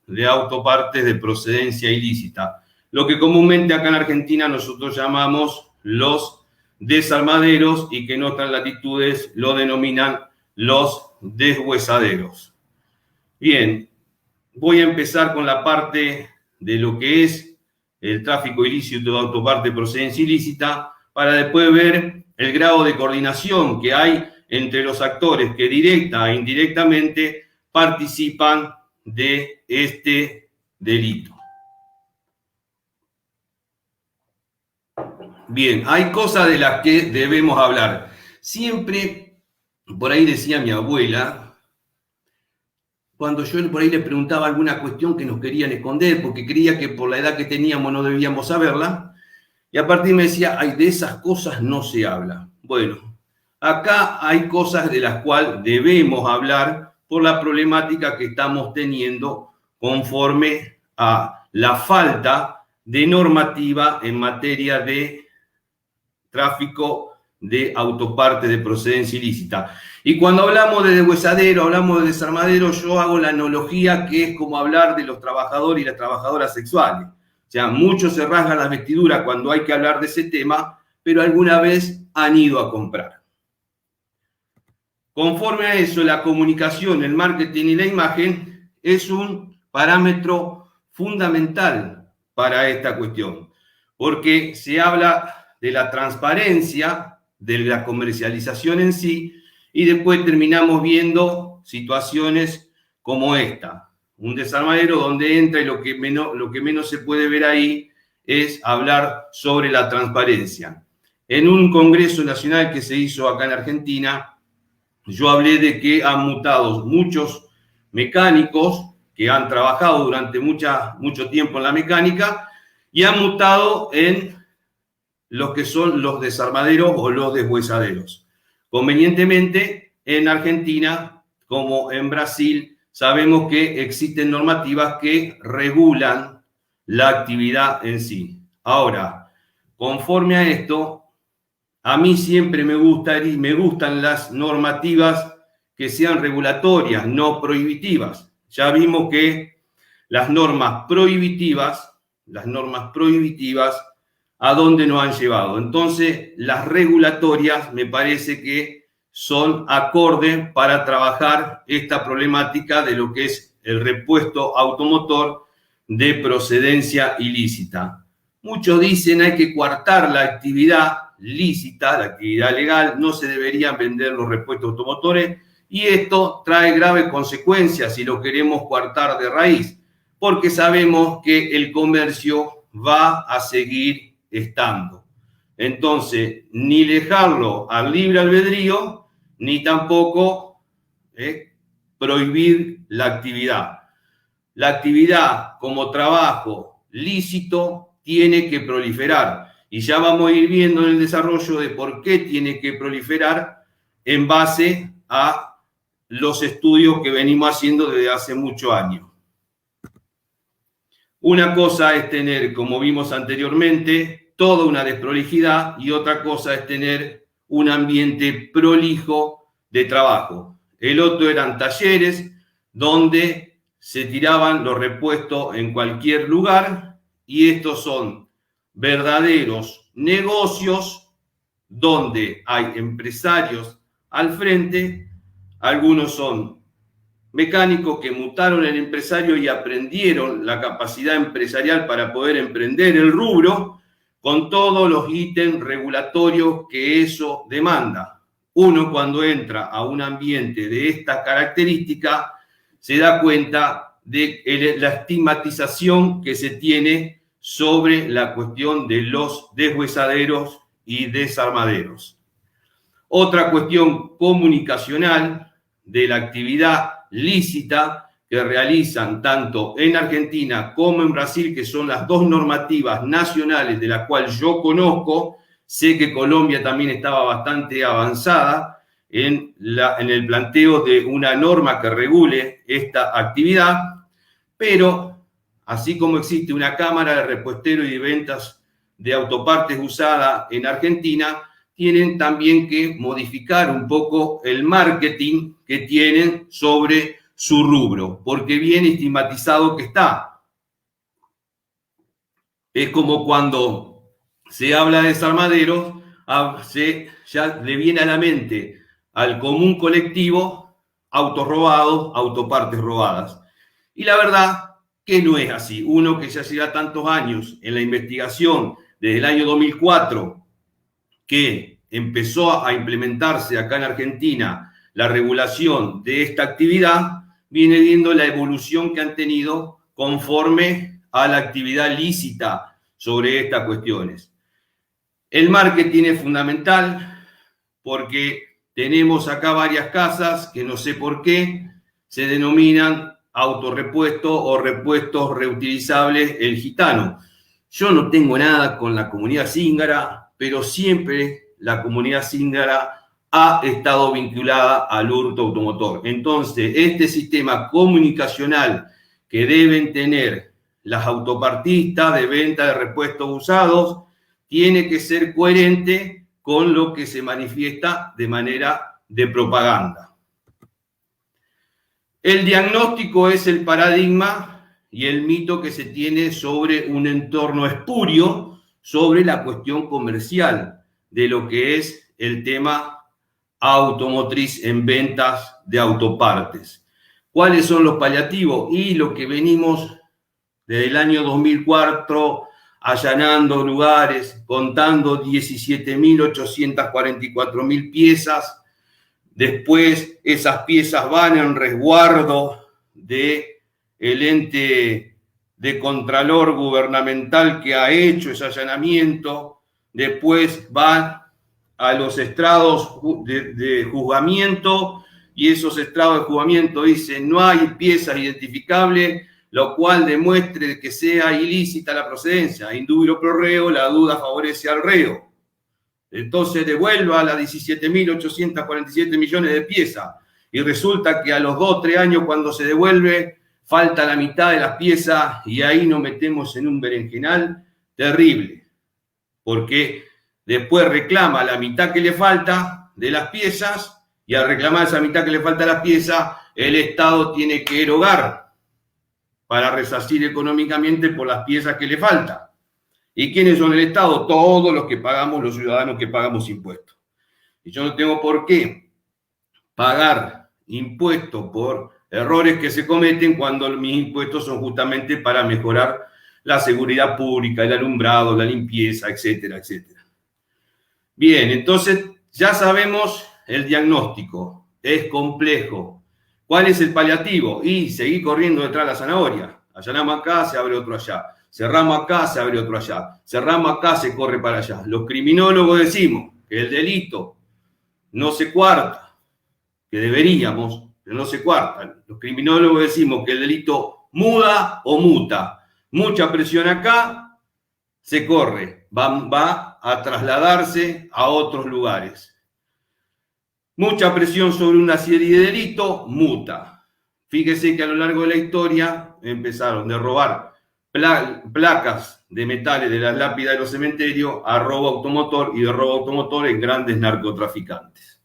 de autopartes de procedencia ilícita, lo que comúnmente acá en Argentina nosotros llamamos los desarmaderos y que en otras latitudes lo denominan los deshuesaderos. Bien, voy a empezar con la parte de lo que es el tráfico ilícito de autoparte de procedencia ilícita para después ver el grado de coordinación que hay entre los actores que directa e indirectamente participan de este delito. Bien, hay cosas de las que debemos hablar. Siempre, por ahí decía mi abuela, cuando yo por ahí le preguntaba alguna cuestión que nos querían esconder, porque creía que por la edad que teníamos no debíamos saberla, y a partir me decía, ay, de esas cosas no se habla. Bueno, acá hay cosas de las cuales debemos hablar por la problemática que estamos teniendo conforme a la falta de normativa en materia de tráfico de autopartes de procedencia ilícita. Y cuando hablamos de deshuesadero, hablamos de desarmadero, yo hago la analogía que es como hablar de los trabajadores y las trabajadoras sexuales. O sea, muchos se rasgan las vestiduras cuando hay que hablar de ese tema, pero alguna vez han ido a comprar. Conforme a eso, la comunicación, el marketing y la imagen es un parámetro fundamental para esta cuestión, porque se habla de la transparencia, de la comercialización en sí, y después terminamos viendo situaciones como esta. Un desarmadero donde entra y lo que menos se puede ver ahí es hablar sobre la transparencia. En un congreso nacional que se hizo acá en Argentina, yo hablé de que han mutado muchos mecánicos que han trabajado durante mucho tiempo en la mecánica y han mutado en los que son los desarmaderos o los deshuesaderos. Convenientemente, en Argentina, como en Brasil, sabemos que existen normativas que regulan la actividad en sí. Ahora, conforme a esto, a mí siempre me gustan las normativas que sean regulatorias, no prohibitivas. Ya vimos que las normas prohibitivas, ¿a dónde nos han llevado? Entonces, las regulatorias me parece que son acordes para trabajar esta problemática de lo que es el repuesto automotor de procedencia ilícita. Muchos dicen hay que coartar la actividad lícita, la actividad legal, no se deberían vender los repuestos automotores y esto trae graves consecuencias si lo queremos coartar de raíz, porque sabemos que el comercio va a seguir estando. Entonces, ni dejarlo al libre albedrío, ni tampoco prohibir la actividad. La actividad como trabajo lícito tiene que proliferar. Y ya vamos a ir viendo en el desarrollo de por qué tiene que proliferar en base a los estudios que venimos haciendo desde hace muchos años. Una cosa es tener, como vimos anteriormente, toda una desprolijidad y otra cosa es tener un ambiente prolijo de trabajo. El otro eran talleres donde se tiraban los repuestos en cualquier lugar y estos son verdaderos negocios donde hay empresarios al frente, algunos son mecánicos que mutaron en empresario y aprendieron la capacidad empresarial para poder emprender el rubro con todos los ítems regulatorios que eso demanda. Uno cuando entra a un ambiente de esta característica se da cuenta de la estigmatización que se tiene sobre la cuestión de los deshuesaderos y desarmaderos. Otra cuestión comunicacional de la actividad lícita que realizan tanto en Argentina como en Brasil, que son las dos normativas nacionales de las cuales yo conozco. Sé que Colombia también estaba bastante avanzada en el planteo de una norma que regule esta actividad, pero así como existe una cámara de repostero y de ventas de autopartes usada en Argentina, tienen también que modificar un poco el marketing que tienen sobre su rubro, porque bien estigmatizado que está. Es como cuando se habla de desarmaderos, ya le viene a la mente al común colectivo autos robados, autopartes robadas. Y la verdad que no es así. Uno que ya lleva tantos años en la investigación, desde el año 2004, que empezó a implementarse acá en Argentina la regulación de esta actividad, viene viendo la evolución que han tenido conforme a la actividad lícita sobre estas cuestiones. El marketing es fundamental porque tenemos acá varias casas que no sé por qué se denominan autorrepuesto o repuestos reutilizables El Gitano. Yo no tengo nada con la comunidad zíngara, pero siempre la comunidad zíngara ha estado vinculada al hurto automotor. Entonces, este sistema comunicacional que deben tener las autopartistas de venta de repuestos usados tiene que ser coherente con lo que se manifiesta de manera de propaganda. El diagnóstico es el paradigma y el mito que se tiene sobre un entorno espurio, sobre la cuestión comercial de lo que es el tema automotriz en ventas de autopartes. ¿Cuáles son los paliativos? Y lo que venimos desde el año 2004 allanando lugares, contando 17.844.000 piezas. Después esas piezas van en resguardo del ente de contralor gubernamental que ha hecho ese allanamiento. Después van a los estrados de juzgamiento y esos estrados de juzgamiento dicen no hay piezas identificables, lo cual demuestre que sea ilícita la procedencia. Indubio pro reo, la duda favorece al reo. Entonces devuelva las 17.847 millones de piezas y resulta que a los 2 o 3 años cuando se devuelve falta la mitad de las piezas y ahí nos metemos en un berenjenal terrible, porque después reclama la mitad que le falta de las piezas y al reclamar esa mitad que le falta de las piezas, el Estado tiene que erogar para resarcir económicamente por las piezas que le faltan. ¿Y quiénes son el Estado? Todos los que pagamos, los ciudadanos que pagamos impuestos. Y yo no tengo por qué pagar impuestos por errores que se cometen cuando mis impuestos son justamente para mejorar la seguridad pública, el alumbrado, la limpieza, etcétera, etcétera. Bien, entonces ya sabemos el diagnóstico. Es complejo. ¿Cuál es el paliativo? Y seguir corriendo detrás de la zanahoria. Allanamos acá, se abre otro allá. Cerramos acá, se abre otro allá. Cerramos acá, se corre para allá. Los criminólogos decimos que el delito no se cuarta, que deberíamos, pero no se cuarta. Los criminólogos decimos que el delito muda o muta. Mucha presión acá, se corre. Va a trasladarse a otros lugares. Mucha presión sobre una serie de delitos, muta. Fíjese que a lo largo de la historia empezaron de robar placas de metales de las lápidas de los cementerios a robo automotor y de robo automotor en grandes narcotraficantes.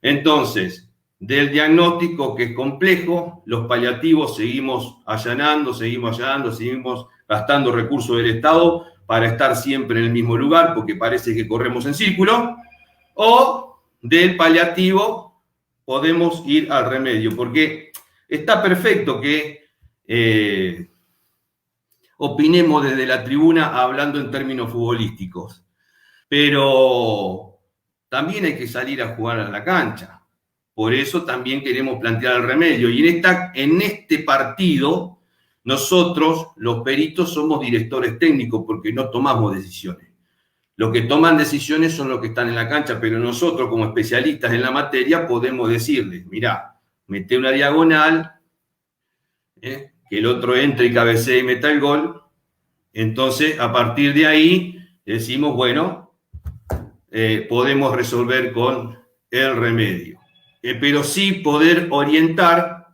Entonces, del diagnóstico que es complejo, los paliativos seguimos allanando, seguimos gastando recursos del Estado para estar siempre en el mismo lugar porque parece que corremos en círculo, o del paliativo podemos ir al remedio, porque está perfecto que opinemos desde la tribuna hablando en términos futbolísticos, pero también hay que salir a jugar a la cancha. Por eso también queremos plantear el remedio. Y en este partido, nosotros, los peritos, somos directores técnicos porque no tomamos decisiones. Los que toman decisiones son los que están en la cancha, pero nosotros, como especialistas en la materia, podemos decirles, mirá, mete una diagonal, que el otro entre y cabecee y meta el gol. Entonces, a partir de ahí, decimos, bueno, podemos resolver con el remedio. Pero sí poder orientar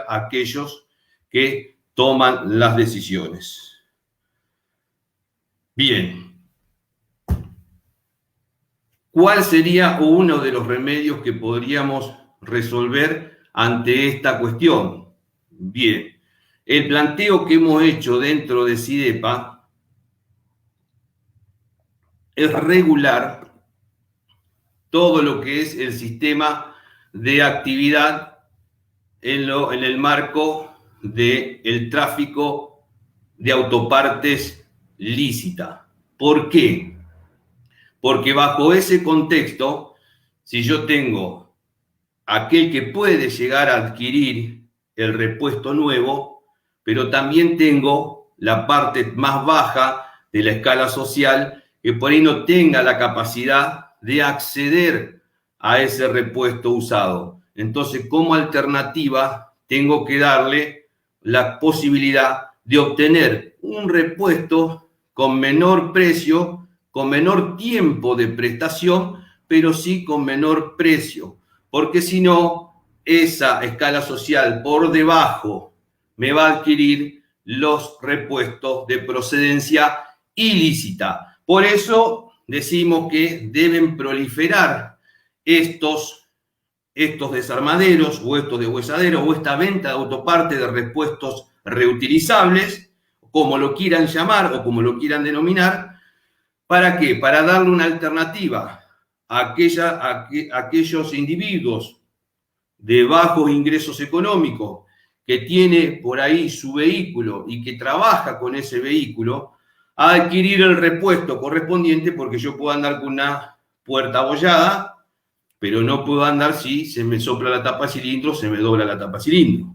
a aquellos que toman las decisiones. Bien. ¿Cuál sería uno de los remedios que podríamos resolver ante esta cuestión? Bien, el planteo que hemos hecho dentro de SIDEPA es regular todo lo que es el sistema de actividad en el marco del tráfico de autopartes lícita. ¿Por qué? Porque bajo ese contexto, si yo tengo aquel que puede llegar a adquirir el repuesto nuevo, pero también tengo la parte más baja de la escala social que por ahí no tenga la capacidad de acceder a ese repuesto usado. Entonces, como alternativa, tengo que darle la posibilidad de obtener un repuesto con menor precio, con menor tiempo de prestación, pero sí con menor precio, porque si no, esa escala social por debajo me va a adquirir los repuestos de procedencia ilícita. Por eso decimos que deben proliferar estos desarmaderos o estos deshuesaderos o esta venta de autoparte de repuestos reutilizables, como lo quieran llamar o como lo quieran denominar. ¿Para qué? Para darle una alternativa a aquellos individuos de bajos ingresos económicos que tiene por ahí su vehículo y que trabaja con ese vehículo, a adquirir el repuesto correspondiente, porque yo puedo andar con una puerta abollada, pero no puedo andar si se me sopla la tapa cilindro, se me dobla la tapa cilindro.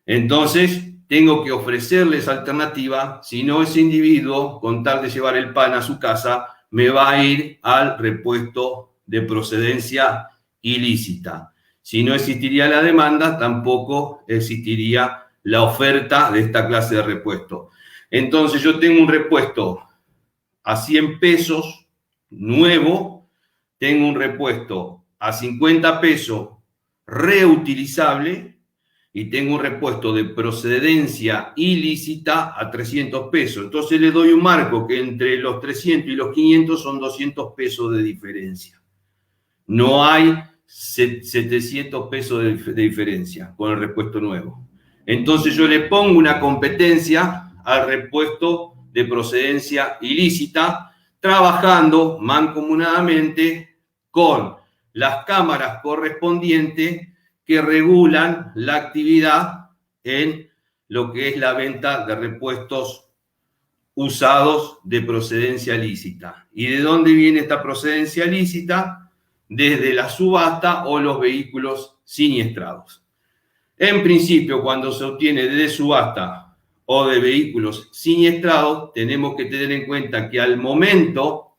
Entonces, tengo que ofrecerles alternativa, si no ese individuo, con tal de llevar el pan a su casa, me va a ir al repuesto de procedencia ilícita. Si no existiría la demanda, tampoco existiría la oferta de esta clase de repuesto. Entonces, yo tengo un repuesto a 100 pesos nuevo, tengo un repuesto a 50 pesos reutilizable y tengo un repuesto de procedencia ilícita a 300 pesos. Entonces le doy un marco que entre los 300 y los 500 son 200 pesos de diferencia. No hay 700 pesos de diferencia con el repuesto nuevo. Entonces yo le pongo una competencia al repuesto de procedencia ilícita, trabajando mancomunadamente con las cámaras correspondientes que regulan la actividad en lo que es la venta de repuestos usados de procedencia lícita. ¿Y de dónde viene esta procedencia lícita? Desde la subasta o los vehículos siniestrados. En principio, cuando se obtiene de subasta o de vehículos siniestrados, tenemos que tener en cuenta que al momento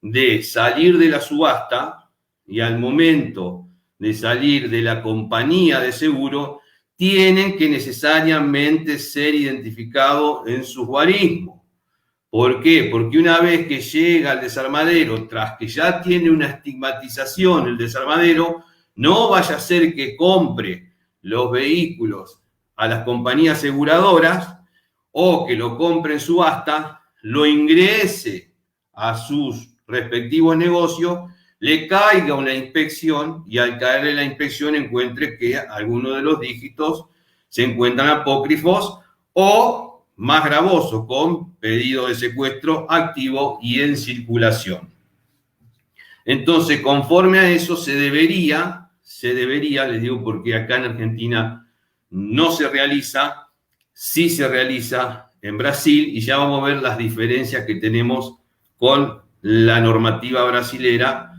de salir de la subasta y al momento de salir de la compañía de seguro, tienen que necesariamente ser identificados en sus guarismos. ¿Por qué? Porque una vez que llega al desarmadero, tras que ya tiene una estigmatización el desarmadero, no vaya a ser que compre los vehículos a las compañías aseguradoras o que lo compre en subasta, lo ingrese a sus respectivos negocios, le caiga una inspección y al caerle la inspección encuentre que algunos de los dígitos se encuentran apócrifos o, más gravoso, con pedido de secuestro activo y en circulación. Entonces, conforme a eso, se debería, les digo porque acá en Argentina no se realiza, sí se realiza en Brasil, y ya vamos a ver las diferencias que tenemos con la normativa brasilera,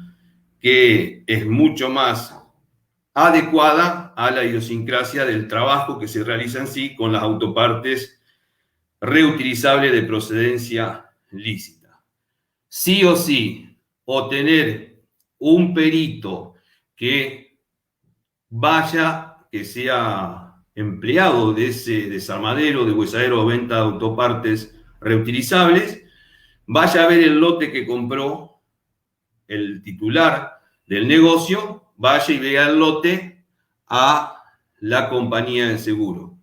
que es mucho más adecuada a la idiosincrasia del trabajo que se realiza en sí con las autopartes reutilizables de procedencia lícita. Sí o sí, o tener un perito que sea empleado de ese desarmadero, deshuesadero o venta de autopartes reutilizables, vaya a ver el lote que compró el titular del negocio, vaya y vea el lote a la compañía de seguro.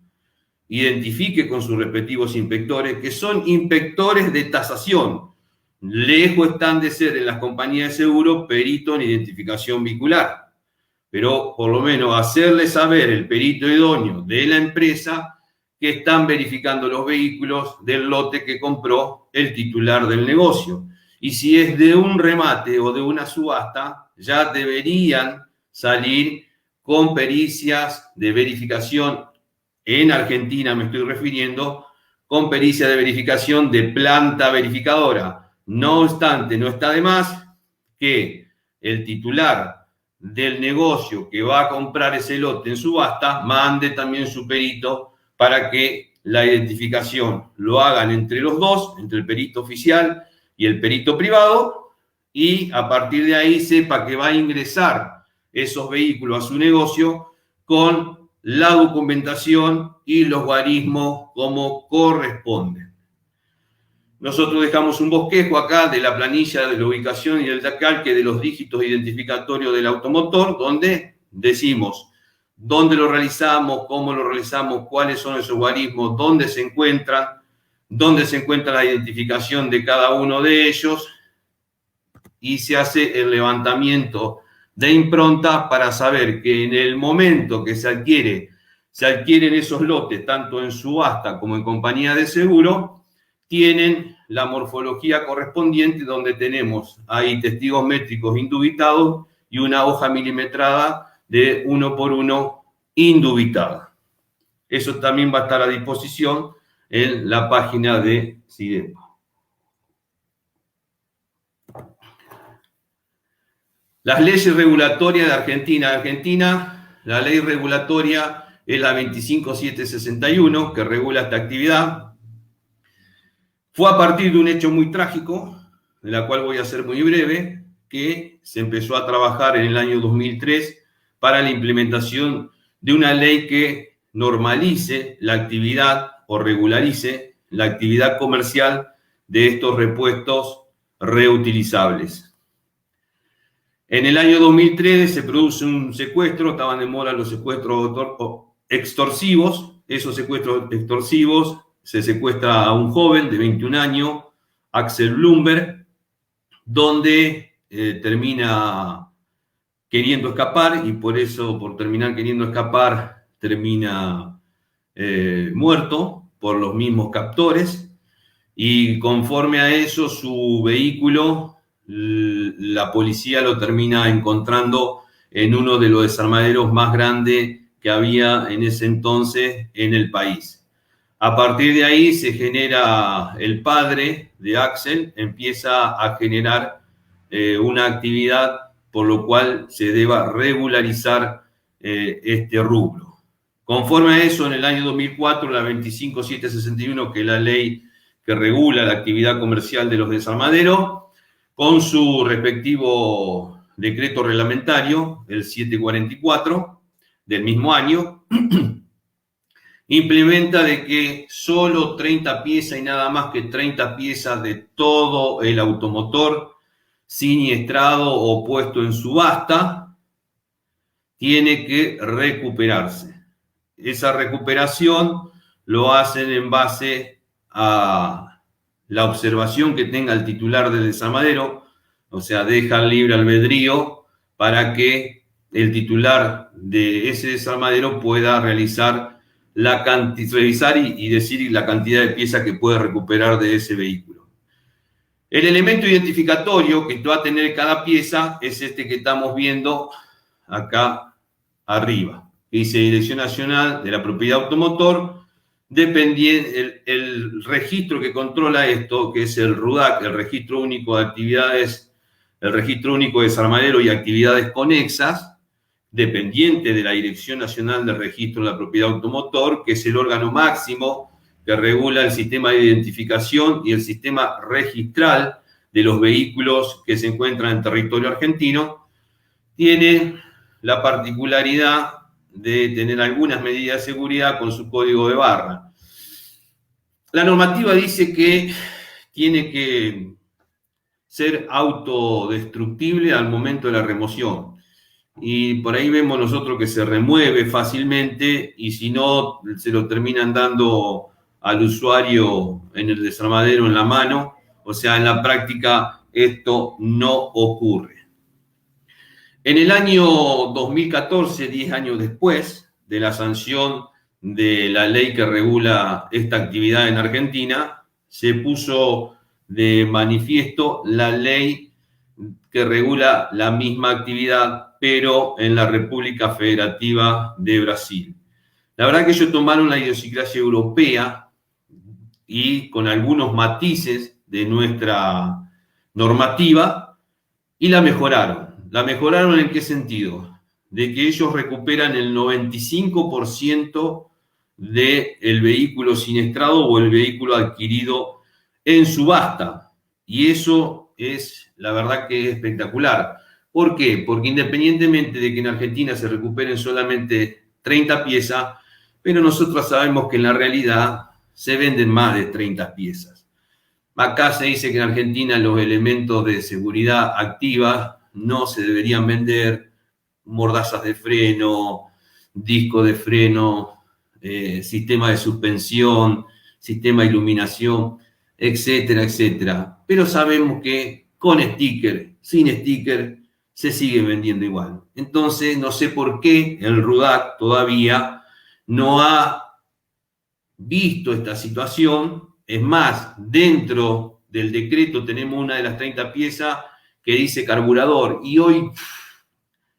Identifique con sus respectivos inspectores, que son inspectores de tasación. Lejos están de ser en las compañías de seguro peritos en identificación vehicular. pero por lo menos hacerle saber el perito idóneo de la empresa que están verificando los vehículos del lote que compró el titular del negocio. Y si es de un remate o de una subasta, ya deberían salir con pericias de verificación, en Argentina me estoy refiriendo, con pericia de verificación de planta verificadora. No obstante, no está de más que el titular del negocio que va a comprar ese lote en subasta mande también su perito para que la identificación lo hagan entre los dos, entre el perito oficial y el perito privado, y a partir de ahí sepa que va a ingresar esos vehículos a su negocio con la documentación y los guarismos como corresponde. Nosotros dejamos un bosquejo acá de la planilla de la ubicación y del calque de los dígitos identificatorios del automotor, donde decimos dónde lo realizamos, cómo lo realizamos, cuáles son esos guarismos, dónde se encuentra la identificación de cada uno de ellos, y se hace el levantamiento de impronta para saber que en el momento que se adquieren esos lotes, tanto en subasta como en compañía de seguro, tienen la morfología correspondiente, donde tenemos ahí testigos métricos indubitados y una hoja milimetrada de 1 por 1 indubitada. Eso también va a estar a disposición en la página de SIDEPA. Las leyes regulatorias de Argentina. Argentina, la ley regulatoria es la 25761, que regula esta actividad. Fue a partir de un hecho muy trágico, de la cual voy a ser muy breve, que se empezó a trabajar en el año 2003 para la implementación de una ley que normalice la actividad o regularice la actividad comercial de estos repuestos reutilizables. En el año 2003 se produce un secuestro, estaban de moda los secuestros extorsivos. Esos secuestros extorsivos, se secuestra a un joven de 21 años, Axel Bloomberg, donde termina queriendo escapar, y por eso, por terminar queriendo escapar, termina muerto por los mismos captores, y conforme a eso su vehículo, la policía lo termina encontrando en uno de los desarmaderos más grandes que había en ese entonces en el país. A partir de ahí se genera, el padre de Axel empieza a generar una actividad por lo cual se deba regularizar este rubro. Conforme a eso, en el año 2004, la 25761, que es la ley que regula la actividad comercial de los desarmaderos, con su respectivo decreto reglamentario, el 744 del mismo año, implementa de que solo 30 piezas y nada más que 30 piezas de todo el automotor siniestrado o puesto en subasta tiene que recuperarse. Esa recuperación lo hacen en base a la observación que tenga el titular del desarmadero, o sea, deja libre albedrío para que el titular de ese desarmadero pueda revisar y decir la cantidad de piezas que puede recuperar de ese vehículo. El elemento identificatorio que va a tener cada pieza es este que estamos viendo acá arriba, que dice Dirección Nacional de la Propiedad Automotor. Dependiente, el registro que controla esto, que es el RUDAC, el Registro Único de Actividades, el Registro Único de Desarmadero y Actividades Conexas, dependiente de la Dirección Nacional del Registro de la Propiedad Automotor, que es el órgano máximo que regula el sistema de identificación y el sistema registral de los vehículos que se encuentran en territorio argentino, tiene la particularidad de tener algunas medidas de seguridad con su código de barra. La normativa dice que tiene que ser autodestructible al momento de la remoción. Y por ahí vemos nosotros que se remueve fácilmente, y si no, se lo terminan dando al usuario en el desarmadero en la mano. O sea, en la práctica esto no ocurre. En el año 2014, 10 años después de la sanción de la ley que regula esta actividad en Argentina, se puso de manifiesto la ley que regula la misma actividad, pero en la República Federativa de Brasil. La verdad que ellos tomaron la idiosincrasia europea y con algunos matices de nuestra normativa y la mejoraron. ¿La mejoraron en qué sentido? De que ellos recuperan el 95% del vehículo siniestrado o el vehículo adquirido en subasta. Y eso es, la verdad que es espectacular. ¿Por qué? Porque independientemente de que en Argentina se recuperen solamente 30 piezas, pero nosotros sabemos que en la realidad se venden más de 30 piezas. Acá se dice que en Argentina los elementos de seguridad activa no se deberían vender, mordazas de freno, disco de freno, sistema de suspensión, sistema de iluminación, etcétera, etcétera. Pero sabemos que con sticker, sin sticker, se sigue vendiendo igual. Entonces, no sé por qué el RUDAC todavía no ha visto esta situación. Es más, dentro del decreto tenemos una de las 30 piezas que dice carburador, y hoy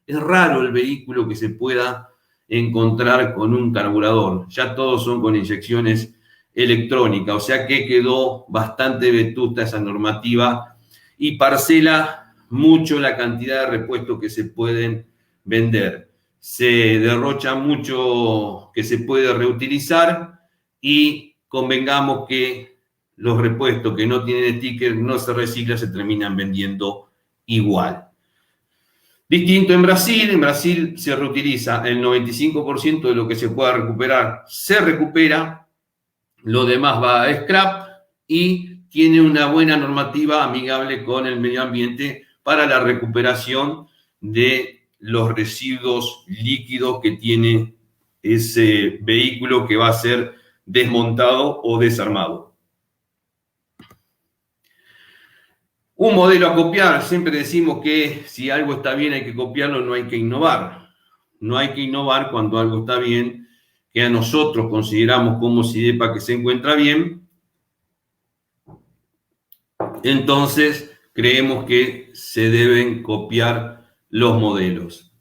es raro el vehículo que se pueda encontrar con un carburador. Ya todos son con inyecciones electrónicas, o sea que quedó bastante vetusta esa normativa y parcela mucho la cantidad de repuestos que se pueden vender. Se derrocha mucho que se puede reutilizar y convengamos que los repuestos que no tienen sticker, no se reciclan, se terminan vendiendo igual. Distinto en Brasil se reutiliza el 95% de lo que se pueda recuperar, se recupera, lo demás va a scrap y tiene una buena normativa amigable con el medio ambiente para la recuperación de los residuos líquidos que tiene ese vehículo que va a ser desmontado o desarmado. Un modelo a copiar, siempre decimos que si algo está bien hay que copiarlo, no hay que innovar. No hay que innovar cuando algo está bien, que a nosotros consideramos como SIDEPA que se encuentra bien. Entonces, creemos que se deben copiar los modelos.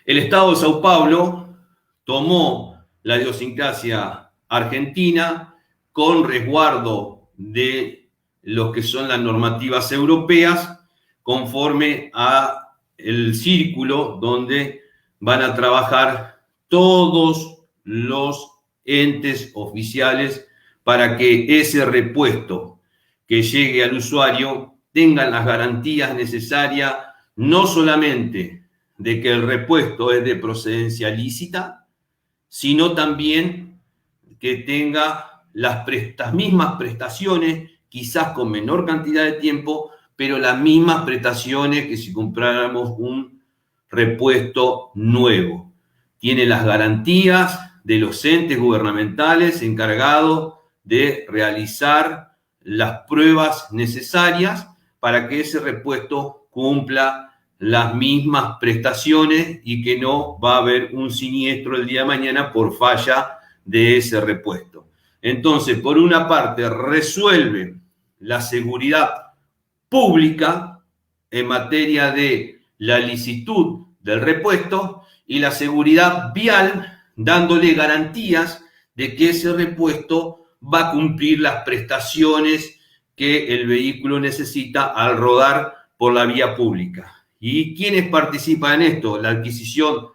El Estado de Sao Paulo tomó la idiosincrasia argentina con resguardo de lo que son las normativas europeas, conforme a el círculo donde van a trabajar todos los entes oficiales para que ese repuesto que llegue al usuario tenga las garantías necesarias, no solamente de que el repuesto es de procedencia lícita, sino también que tenga las mismas prestaciones, quizás con menor cantidad de tiempo, pero las mismas prestaciones que si compráramos un repuesto nuevo. Tiene las garantías de los entes gubernamentales encargados de realizar las pruebas necesarias para que ese repuesto cumpla las mismas prestaciones y que no va a haber un siniestro el día de mañana por falla de ese repuesto. Entonces, por una parte, resuelve la seguridad pública en materia de la licitud del repuesto y la seguridad vial, dándole garantías de que ese repuesto va a cumplir las prestaciones que el vehículo necesita al rodar por la vía pública. ¿Y quiénes participan en esto? La adquisición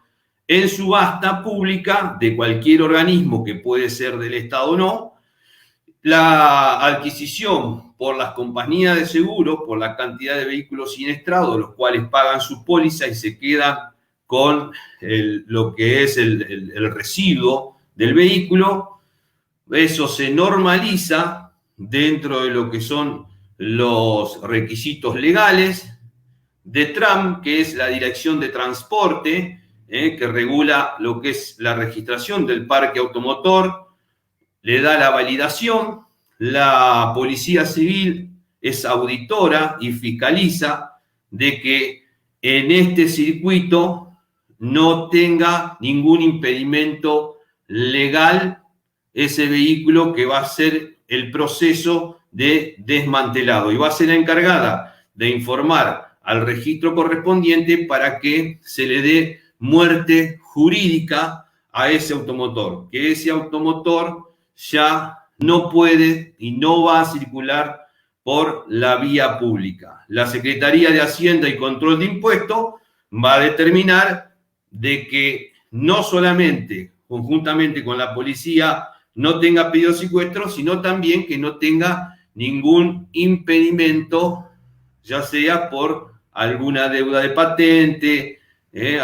en subasta pública de cualquier organismo, que puede ser del Estado o no, la adquisición por las compañías de seguro, por la cantidad de vehículos siniestrados, los cuales pagan su póliza y se quedan con lo que es el residuo del vehículo. Eso se normaliza dentro de lo que son los requisitos legales. DETRAN, que es la Dirección de Transporte, que regula lo que es la registración del parque automotor, le da la validación. La Policía Civil es auditora y fiscaliza de que en este circuito no tenga ningún impedimento legal ese vehículo que va a ser el proceso de desmantelado y va a ser la encargada de informar al registro correspondiente para que se le dé muerte jurídica a ese automotor, que ese automotor ya no puede y no va a circular por la vía pública. La Secretaría de Hacienda y Control de Impuestos va a determinar de que no solamente conjuntamente con la policía no tenga pedido de secuestro, sino también que no tenga ningún impedimento, ya sea por alguna deuda de patente,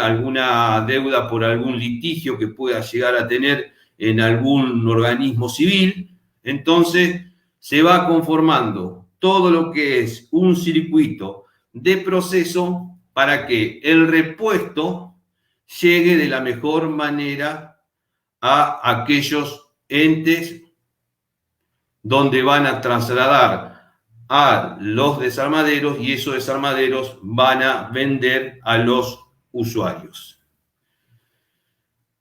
alguna deuda por algún litigio que pueda llegar a tener en algún organismo civil. Entonces se va conformando todo lo que es un circuito de proceso para que el repuesto llegue de la mejor manera a aquellos entes donde van a trasladar a los desarmaderos y esos desarmaderos van a vender a los usuarios.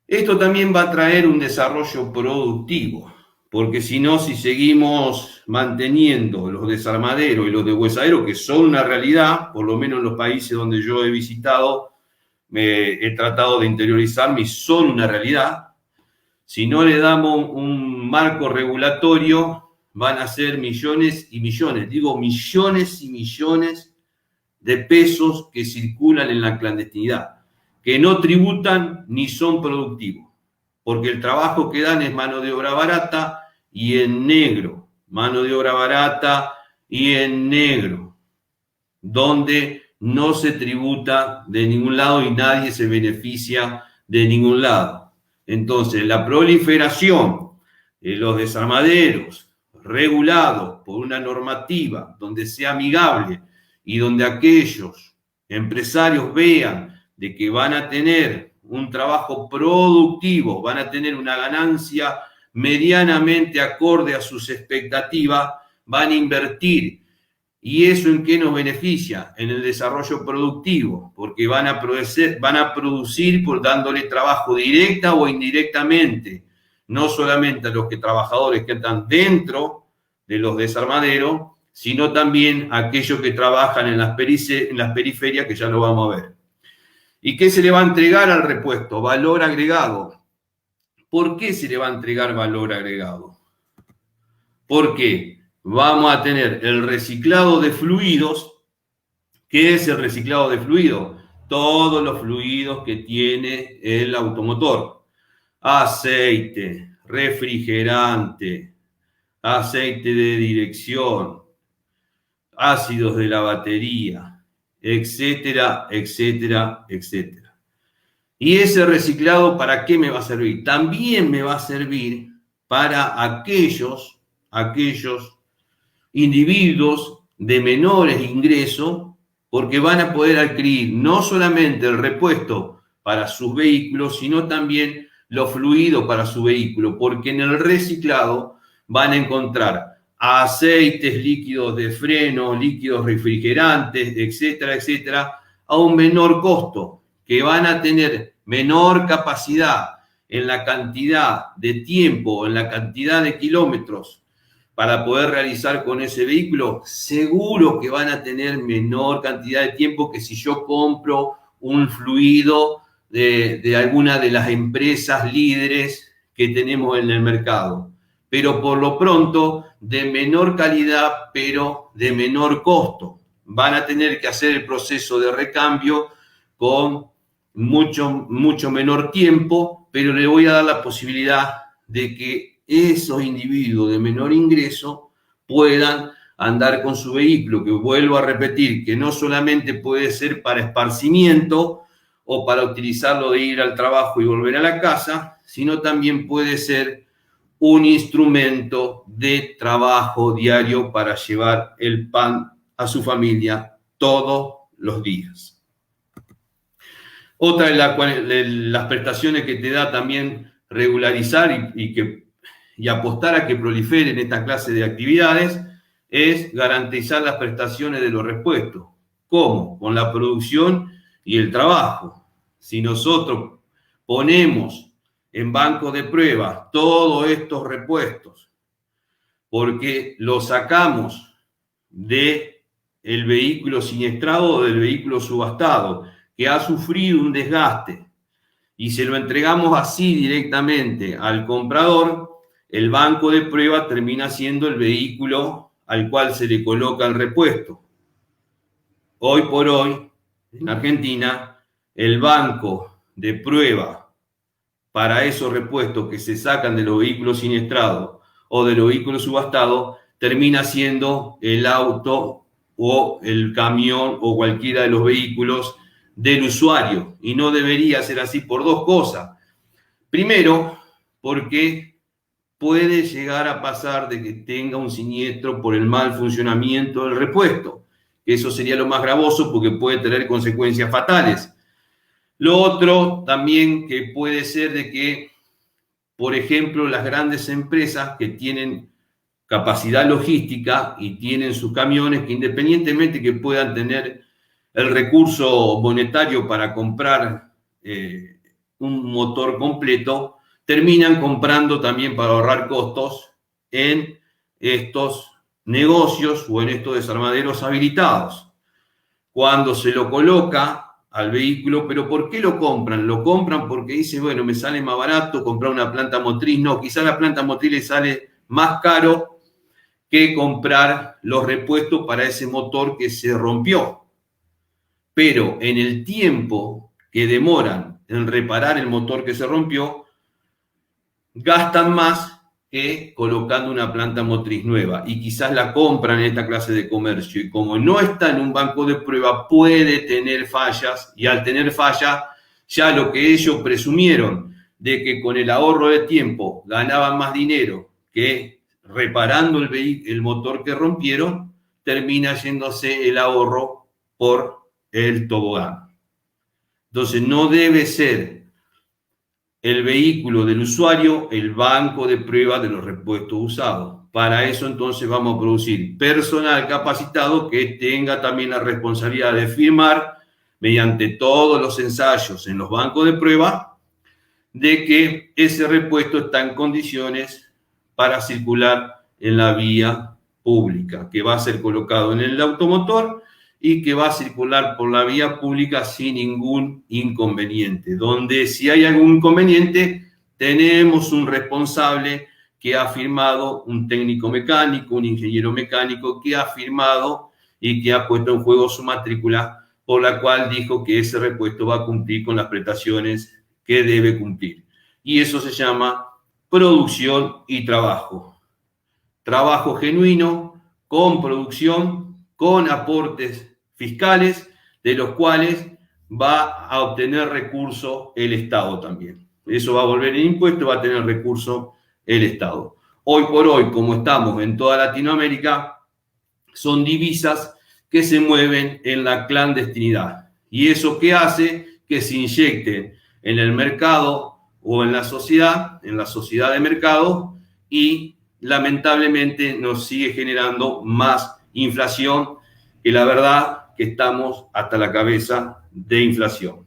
Esto también va a traer un desarrollo productivo, porque si no, si seguimos manteniendo los desarmaderos y los deshuesaderos, que son una realidad, por lo menos en los países donde yo he visitado, he tratado de interiorizarme y son una realidad. Si no le damos un marco regulatorio, van a ser millones y millones, digo millones y millones de pesos que circulan en la clandestinidad, que no tributan ni son productivos, porque el trabajo que dan es mano de obra barata y en negro, mano de obra barata y en negro, donde no se tributa de ningún lado y nadie se beneficia de ningún lado. Entonces, la proliferación de los desarmaderos regulados por una normativa donde sea amigable y donde aquellos empresarios vean de que van a tener un trabajo productivo, van a tener una ganancia medianamente acorde a sus expectativas, van a invertir. ¿Y eso en qué nos beneficia? En el desarrollo productivo, porque van a producir por dándole trabajo directa o indirectamente, no solamente a los trabajadores que están dentro de los desarmaderos, sino también a aquellos que trabajan en las periferias, que ya lo vamos a ver. ¿Y qué se le va a entregar al repuesto? Valor agregado. ¿Por qué se le va a entregar valor agregado? Porque vamos a tener el reciclado de fluidos. ¿Qué es el reciclado de fluidos? Todos los fluidos que tiene el automotor. Aceite, refrigerante, aceite de dirección, ácidos de la batería, etcétera, etcétera, etcétera. ¿Y ese reciclado para qué me va a servir? También me va a servir para aquellos individuos de menores ingresos, porque van a poder adquirir no solamente el repuesto para sus vehículos, sino también los fluidos para su vehículo, porque en el reciclado van a encontrar aceites, líquidos de freno, líquidos refrigerantes, etcétera, etcétera, a un menor costo, que van a tener menor capacidad en la cantidad de tiempo, en la cantidad de kilómetros para poder realizar con ese vehículo. Seguro que van a tener menor cantidad de tiempo que si yo compro un fluido de alguna de las empresas líderes que tenemos en el mercado. Pero por lo pronto, de menor calidad, pero de menor costo. Van a tener que hacer el proceso de recambio con mucho menor tiempo, pero le voy a dar la posibilidad de que esos individuos de menor ingreso puedan andar con su vehículo, que vuelvo a repetir, que no solamente puede ser para esparcimiento o para utilizarlo de ir al trabajo y volver a la casa, sino también puede ser un instrumento de trabajo diario para llevar el pan a a todos los días. Otra de las prestaciones que te da también regularizar y apostar a que proliferen esta clase de actividades es garantizar las prestaciones de los repuestos. ¿Cómo? Con la producción y el trabajo. Si nosotros ponemos en banco de pruebas todos estos repuestos, porque los sacamos del vehículo siniestrado o del vehículo subastado, que ha sufrido un desgaste, y se lo entregamos así directamente al comprador, el banco de prueba termina siendo el vehículo al cual se le coloca el repuesto. Hoy por hoy, en Argentina, el banco de prueba para esos repuestos que se sacan de los vehículos siniestrados o de los vehículos subastados termina siendo el auto o el camión o cualquiera de los vehículos del usuario, y no debería ser así por dos cosas. Primero, porque puede llegar a pasar de que tenga un siniestro por el mal funcionamiento del repuesto. Eso sería lo más gravoso porque puede tener consecuencias fatales. Lo otro también que puede ser de que, por ejemplo, las grandes empresas que tienen capacidad logística y tienen sus camiones, que independientemente que puedan tener el recurso monetario para comprar un motor completo, terminan comprando también para ahorrar costos en estos negocios o en estos desarmaderos habilitados. Cuando se lo coloca al vehículo, ¿pero por qué lo compran? Lo compran porque dice, bueno, me sale más barato comprar una planta motriz. No, quizás la planta motriz le sale más caro que comprar los repuestos para ese motor que se rompió. Pero en el tiempo que demoran en reparar el motor que se rompió, gastan más que colocando una planta motriz nueva, y quizás la compran en esta clase de comercio, y como no está en un banco de prueba puede tener fallas, y al tener fallas ya lo que ellos presumieron de que con el ahorro de tiempo ganaban más dinero que reparando el motor que rompieron, termina yéndose el ahorro por el tobogán. Entonces no debe ser el vehículo del usuario el banco de prueba de los repuestos usados. Para eso entonces vamos a producir personal capacitado que tenga también la responsabilidad de firmar mediante todos los ensayos en los bancos de prueba de que ese repuesto está en condiciones para circular en la vía pública, que va a ser colocado en el automotor y que va a circular por la vía pública sin ningún inconveniente. Donde si hay algún inconveniente, tenemos un responsable que ha firmado, un técnico mecánico, un ingeniero mecánico que ha firmado y que ha puesto en juego su matrícula, por la cual dijo que ese repuesto va a cumplir con las prestaciones que debe cumplir. Y eso se llama producción y trabajo. Trabajo genuino, con producción, con aportes fiscales, de los cuales va a obtener recurso el Estado también. Eso va a volver en impuesto, va a tener recurso el Estado. Hoy por hoy, como estamos en toda Latinoamérica, son divisas que se mueven en la clandestinidad. ¿Y eso qué hace? Que se inyecten en el mercado o en la sociedad de mercado, y lamentablemente nos sigue generando más inflación, que la verdad que estamos hasta la cabeza de inflación.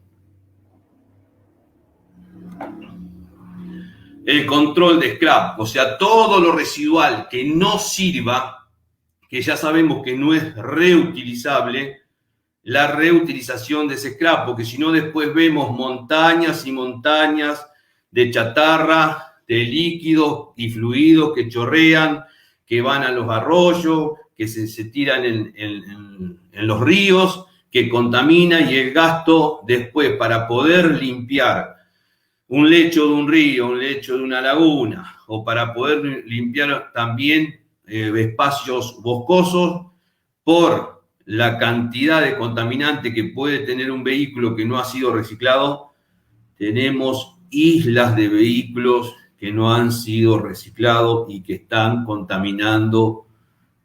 El control de scrap, o sea, todo lo residual que no sirva, que ya sabemos que no es reutilizable, la reutilización de ese scrap, porque si no después vemos montañas y montañas de chatarra, de líquidos y fluidos que chorrean, que van a los arroyos, que se tiran en los ríos, que contamina, y el gasto después para poder limpiar un lecho de un río, un lecho de una laguna, o para poder limpiar también espacios boscosos, por la cantidad de contaminante que puede tener un vehículo que no ha sido reciclado, tenemos islas de vehículos que no han sido reciclados y que están contaminando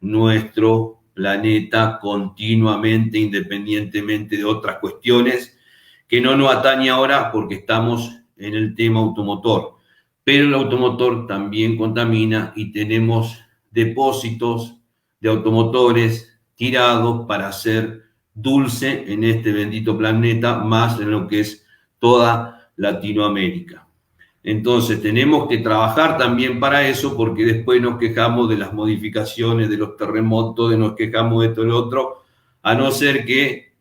nuestro planeta continuamente, independientemente de otras cuestiones que no nos atañe ahora porque estamos en el tema automotor. Pero el automotor también contamina y tenemos depósitos de automotores tirados para ser dulce en este bendito planeta, más en lo que es toda Latinoamérica. Entonces tenemos que trabajar también para eso, porque después nos quejamos de las modificaciones, de los terremotos, nos quejamos de todo lo otro, a no ser que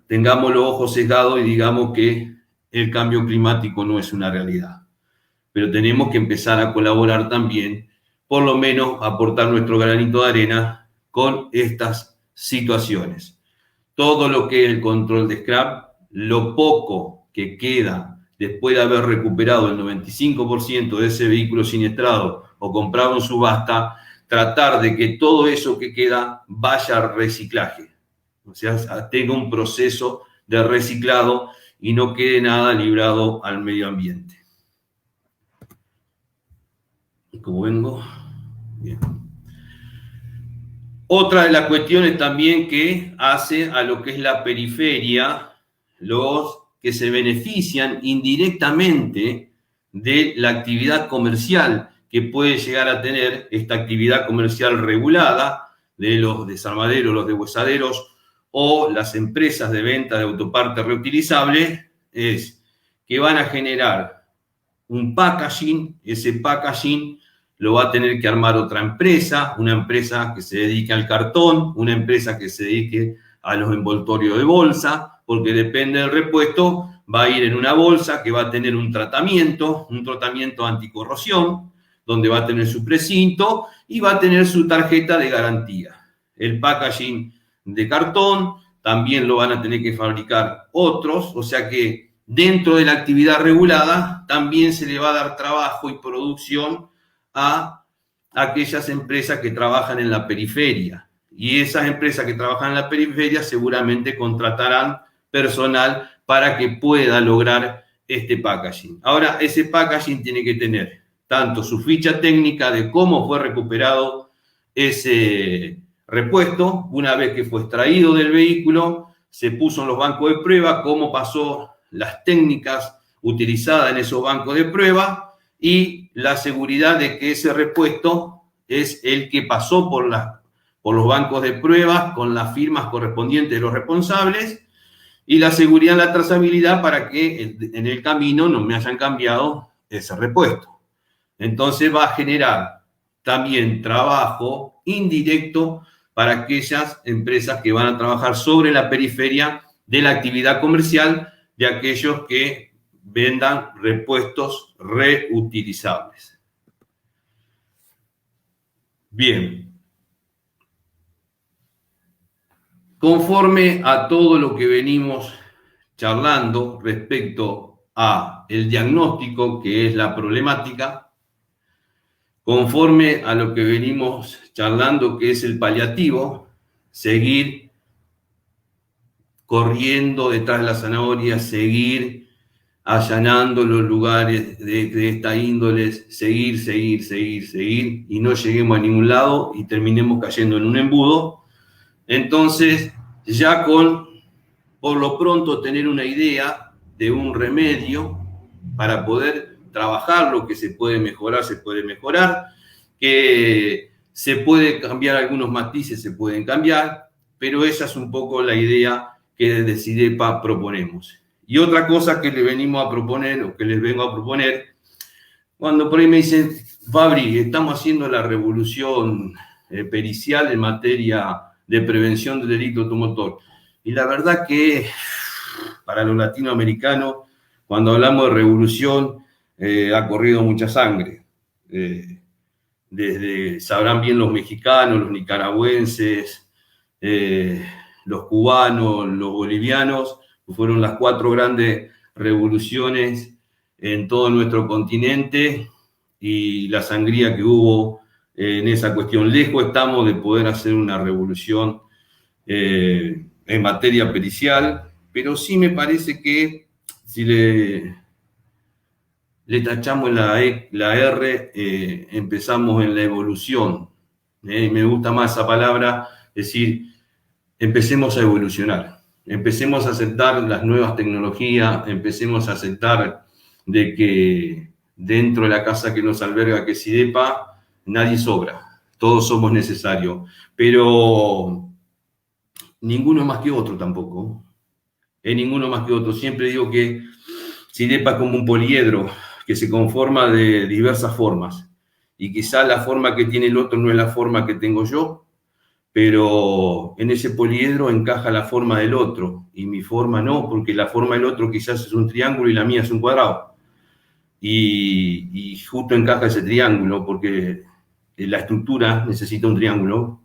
tengamos los ojos sesgados y digamos que el cambio climático no es una realidad. Pero tenemos que empezar a colaborar también, por lo menos aportar nuestro granito de arena con estas situaciones. Todo lo que es el control de scrap, lo poco que queda después de haber recuperado el 95% de ese vehículo siniestrado o comprado en subasta, tratar de que todo eso que queda vaya al reciclaje. O sea, tenga un proceso de reciclado y no quede nada librado al medio ambiente. ¿Cómo vengo? Bien. Otra de las cuestiones también que hace a lo que es la periferia, los que se benefician indirectamente de la actividad comercial que puede llegar a tener esta actividad comercial regulada de los desarmaderos, los deshuesaderos o las empresas de venta de autopartes reutilizables, es que van a generar un packaging, ese packaging lo va a tener que armar otra empresa, una empresa que se dedique al cartón, una empresa que se dedique a los envoltorios de bolsa, porque depende del repuesto, va a ir en una bolsa que va a tener un tratamiento anticorrosión, donde va a tener su precinto y va a tener su tarjeta de garantía. El packaging de cartón también lo van a tener que fabricar otros, o sea que dentro de la actividad regulada también se le va a dar trabajo y producción a aquellas empresas que trabajan en la periferia. Y esas empresas que trabajan en la periferia seguramente contratarán personal para que pueda lograr este packaging. Ahora, ese packaging tiene que tener tanto su ficha técnica de cómo fue recuperado ese repuesto, una vez que fue extraído del vehículo, se puso en los bancos de prueba, cómo pasó las técnicas utilizadas en esos bancos de prueba, y la seguridad de que ese repuesto es el que pasó por los bancos de pruebas con las firmas correspondientes de los responsables, y la seguridad en la trazabilidad para que en el camino no me hayan cambiado ese repuesto. Entonces va a generar también trabajo indirecto para aquellas empresas que van a trabajar sobre la periferia de la actividad comercial de aquellos que vendan repuestos reutilizables. Bien. Conforme a todo lo que venimos charlando respecto a el diagnóstico, que es la problemática, conforme a lo que venimos charlando, que es el paliativo, seguir corriendo detrás de la zanahoria, seguir allanando los lugares de esta índole, seguir, y no lleguemos a ningún lado y terminemos cayendo en un embudo. Entonces, ya por lo pronto, tener una idea de un remedio para poder trabajar lo que se puede mejorar, que se puede cambiar algunos matices, se pueden cambiar, pero esa es un poco la idea que desde SIDEPA proponemos. Y otra cosa que le venimos a proponer, o que les vengo a proponer, cuando por ahí me dicen, Fabri, estamos haciendo la revolución pericial en materia de prevención del delito automotor. Y la verdad que para los latinoamericanos, cuando hablamos de revolución, ha corrido mucha sangre. Sabrán bien los mexicanos, los nicaragüenses, los cubanos, los bolivianos, fueron las 4 grandes revoluciones en todo nuestro continente y la sangría que hubo en esa cuestión. Lejos estamos de poder hacer una revolución en materia pericial, pero sí me parece que si le tachamos la R, empezamos en la evolución. Me gusta más esa palabra, decir, empecemos a evolucionar. Empecemos a aceptar las nuevas tecnologías, empecemos a aceptar de que dentro de la casa que nos alberga, que es SIDEPA, nadie sobra, todos somos necesarios. Pero ninguno más que otro tampoco. Ninguno más que otro. Siempre digo que Sidepa es como un poliedro que se conforma de diversas formas. Y quizá la forma que tiene el otro no es la forma que tengo yo, pero en ese poliedro encaja la forma del otro y mi forma no, porque la forma del otro quizás es un triángulo y la mía es un cuadrado. Y justo encaja ese triángulo porque la estructura necesita un triángulo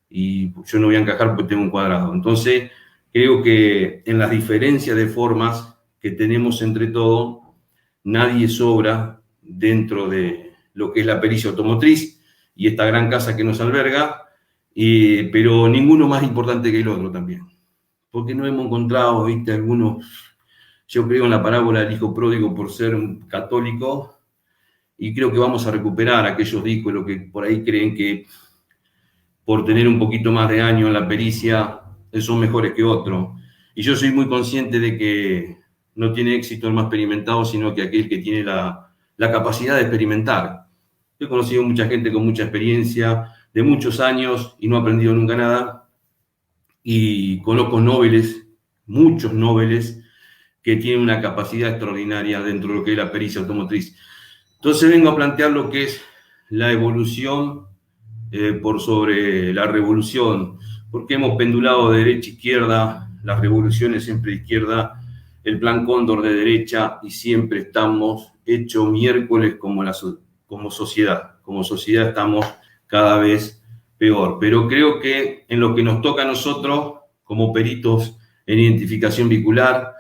y yo no voy a encajar porque tengo un cuadrado. Entonces, creo que en las diferencias de formas que tenemos entre todos, nadie sobra dentro de lo que es la pericia automotriz y esta gran casa que nos alberga, pero ninguno más importante que el otro también. Porque no hemos encontrado, viste, algunos, yo creo en la parábola del hijo pródigo por ser un católico, y creo que vamos a recuperar aquellos díscolos que por ahí creen que por tener un poquito más de años en la pericia son mejores que otros. Y yo soy muy consciente de que no tiene éxito el más experimentado, sino que aquel que tiene la capacidad de experimentar. He conocido mucha gente con mucha experiencia, de muchos años, y no ha aprendido nunca nada. Y conozco nobles, muchos nobles, que tienen una capacidad extraordinaria dentro de lo que es la pericia automotriz. Entonces vengo a plantear lo que es la evolución por sobre la revolución, porque hemos pendulado de derecha a izquierda, las revoluciones siempre de izquierda, el plan Cóndor de derecha, y siempre estamos hechos miércoles como sociedad. Como sociedad estamos cada vez peor. Pero creo que en lo que nos toca a nosotros, como peritos en identificación vehicular,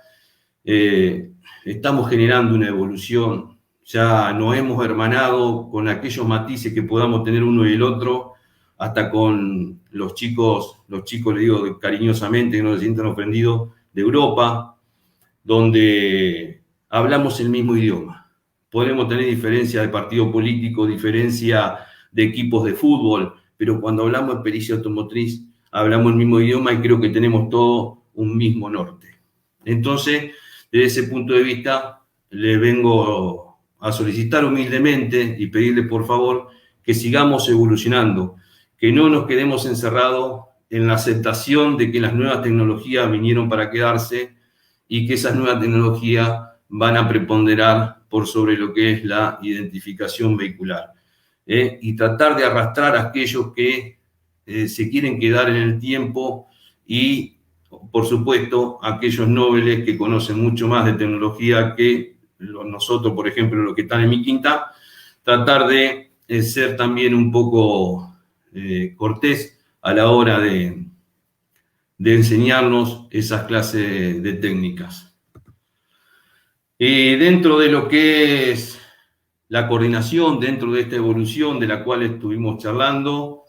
estamos generando una evolución. Ya nos hemos hermanado con aquellos matices que podamos tener uno y el otro, hasta con los chicos les digo cariñosamente, que no se sientan ofendidos, de Europa, donde hablamos el mismo idioma. Podemos tener diferencia de partido político, diferencia de equipos de fútbol, pero cuando hablamos de pericia automotriz, hablamos el mismo idioma y creo que tenemos todo un mismo norte. Entonces, desde ese punto de vista, le vengo a solicitar humildemente y pedirle por favor que sigamos evolucionando, que no nos quedemos encerrados en la aceptación de que las nuevas tecnologías vinieron para quedarse y que esas nuevas tecnologías van a preponderar por sobre lo que es la identificación vehicular. Y tratar de arrastrar a aquellos que se quieren quedar en el tiempo y, por supuesto, aquellos nobles que conocen mucho más de tecnología que nosotros, por ejemplo, los que están en mi quinta, tratar de ser también un poco cortés a la hora de enseñarnos esas clases de técnicas. Dentro de lo que es la coordinación, dentro de esta evolución de la cual estuvimos charlando,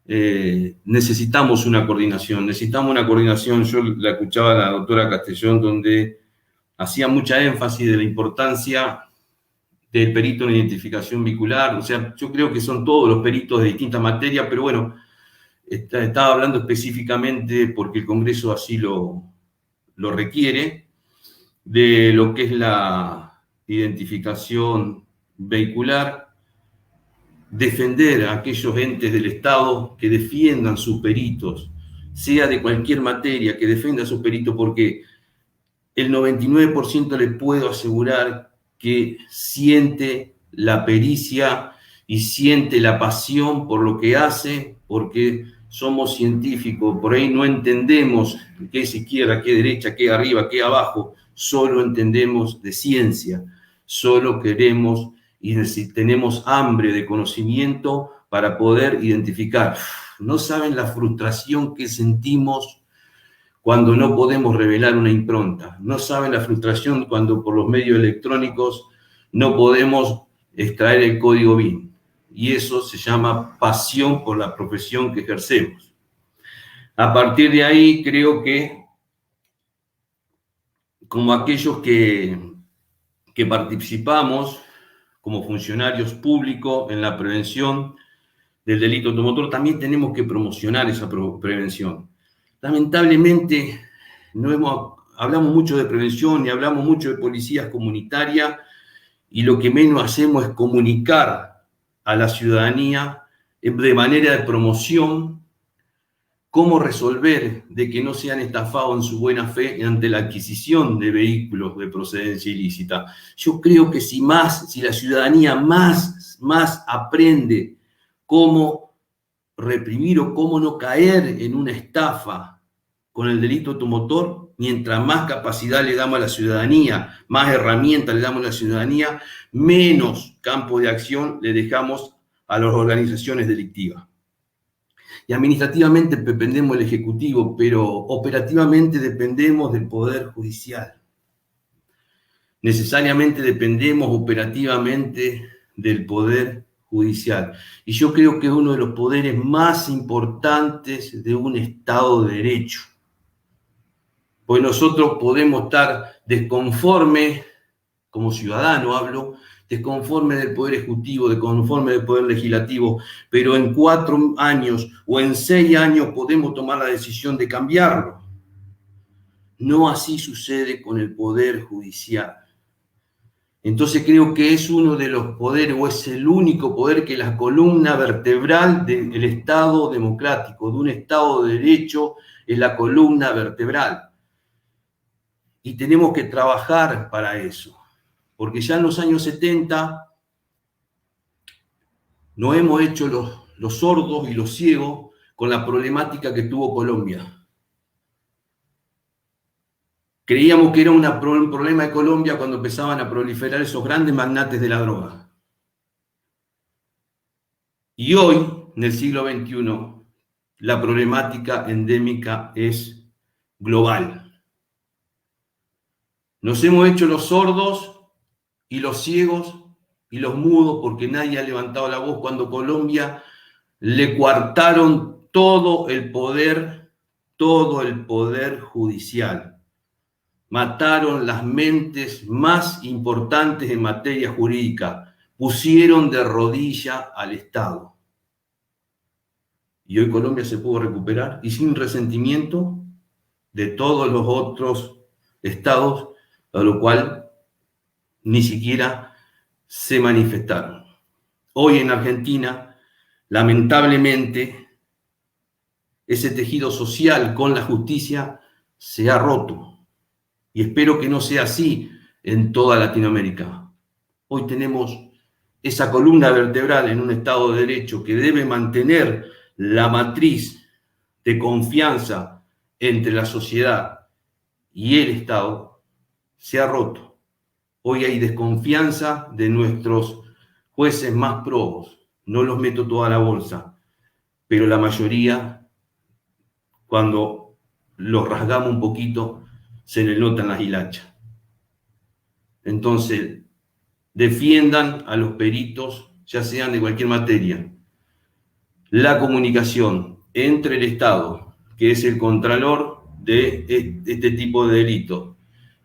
necesitamos una coordinación. Yo la escuchaba a la doctora Castellón, donde hacía mucha énfasis de la importancia del perito en identificación vehicular. O sea, yo creo que son todos los peritos de distintas materias, pero bueno, estaba hablando específicamente porque el Congreso así lo requiere, de lo que es la identificación vehicular, defender a aquellos entes del Estado que defiendan sus peritos, sea de cualquier materia, que defienda sus peritos, porque el 99% le puedo asegurar que siente la pericia y siente la pasión por lo que hace, porque somos científicos, por ahí no entendemos qué es izquierda, qué es derecha, qué es arriba, qué es abajo, solo entendemos de ciencia, solo queremos y tenemos hambre de conocimiento para poder identificar. No saben la frustración que sentimos cuando no podemos revelar una impronta. No saben la frustración cuando por los medios electrónicos no podemos extraer el código BIN. Y eso se llama pasión por la profesión que ejercemos. A partir de ahí, creo que como aquellos que participamos como funcionarios públicos en la prevención del delito automotor, también tenemos que promocionar esa prevención. Lamentablemente, hablamos mucho de prevención y hablamos mucho de policías comunitarias y lo que menos hacemos es comunicar a la ciudadanía de manera de promoción cómo resolver de que no sean estafados en su buena fe ante la adquisición de vehículos de procedencia ilícita. Yo creo que si la ciudadanía más aprende cómo reprimir o cómo no caer en una estafa con el delito automotor, mientras más capacidad le damos a la ciudadanía, más herramientas le damos a la ciudadanía, menos campo de acción le dejamos a las organizaciones delictivas. Y administrativamente dependemos del Ejecutivo, pero operativamente dependemos del Poder Judicial. Necesariamente dependemos operativamente del Poder Judicial. Y yo creo que es uno de los poderes más importantes de un Estado de Derecho. Pues nosotros podemos estar desconformes, como ciudadano hablo, desconforme del Poder Ejecutivo, desconforme del Poder Legislativo, pero en 4 años o en 6 años podemos tomar la decisión de cambiarlo. No así sucede con el Poder Judicial. Entonces creo que es uno de los poderes, o es el único poder que la columna vertebral del Estado democrático, de un Estado de Derecho, es la columna vertebral. Y tenemos que trabajar para eso. Porque ya en los años 70 no hemos hecho los sordos y los ciegos con la problemática que tuvo Colombia. Creíamos que era un problema de Colombia cuando empezaban a proliferar esos grandes magnates de la droga. Y hoy, en el siglo XXI, la problemática endémica es global. Nos hemos hecho los sordos y los ciegos y los mudos porque nadie ha levantado la voz cuando Colombia le coartaron todo el poder judicial. Mataron las mentes más importantes en materia jurídica, pusieron de rodilla al Estado. Y hoy Colombia se pudo recuperar y sin resentimiento de todos los otros estados, a lo cual ni siquiera se manifestaron. Hoy en Argentina, lamentablemente, ese tejido social con la justicia se ha roto. Y espero que no sea así en toda Latinoamérica. Hoy tenemos esa columna vertebral en un Estado de Derecho que debe mantener la matriz de confianza entre la sociedad y el Estado, se ha roto. Hoy hay desconfianza de nuestros jueces más probos. No los meto toda a la bolsa, pero la mayoría, cuando los rasgamos un poquito, se le notan las hilachas. Entonces, defiendan a los peritos, ya sean de cualquier materia. La comunicación entre el Estado, que es el contralor de este tipo de delitos,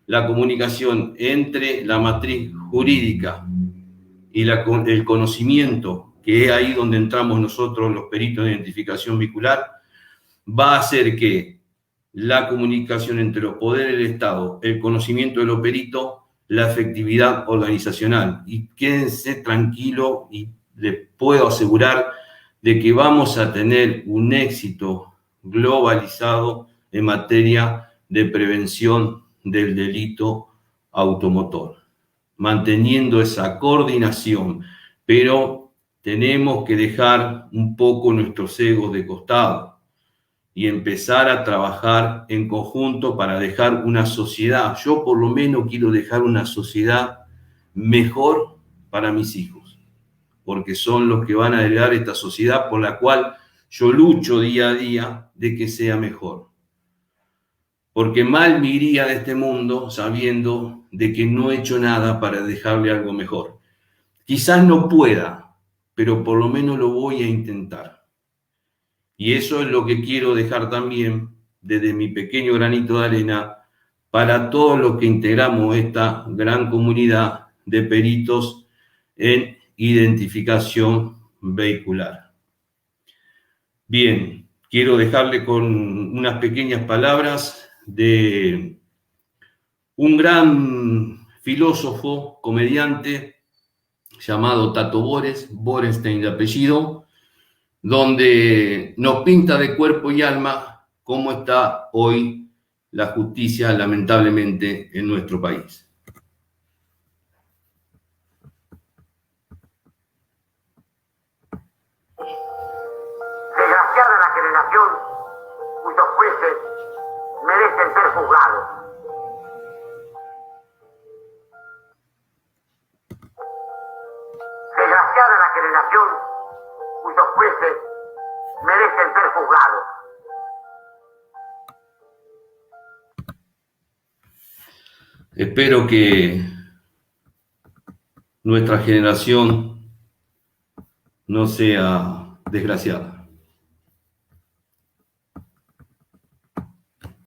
la comunicación entre la matriz jurídica y el conocimiento, que es ahí donde entramos nosotros los peritos de identificación vehicular, va a hacer que la comunicación entre los poderes del Estado, el conocimiento de los peritos, la efectividad organizacional. Y quédense tranquilos y les puedo asegurar de que vamos a tener un éxito globalizado en materia de prevención del delito automotor, manteniendo esa coordinación, pero tenemos que dejar un poco nuestros egos de costado y empezar a trabajar en conjunto para dejar una sociedad. Yo por lo menos quiero dejar una sociedad mejor para mis hijos, porque son los que van a heredar esta sociedad por la cual yo lucho día a día de que sea mejor. Porque mal me iría de este mundo sabiendo de que no he hecho nada para dejarle algo mejor. Quizás no pueda, pero por lo menos lo voy a intentar. Y eso es lo que quiero dejar también desde mi pequeño granito de arena para todos los que integramos esta gran comunidad de peritos en identificación vehicular. Bien, quiero dejarle con unas pequeñas palabras de un gran filósofo, comediante, llamado Tato Borenstein de apellido, donde nos pinta de cuerpo y alma cómo está hoy la justicia, lamentablemente, en nuestro país. Desgraciada la generación cuyos jueces merecen ser juzgados. Desgraciada la generación cuyos jueces merecen ser juzgados. Espero que nuestra generación no sea desgraciada.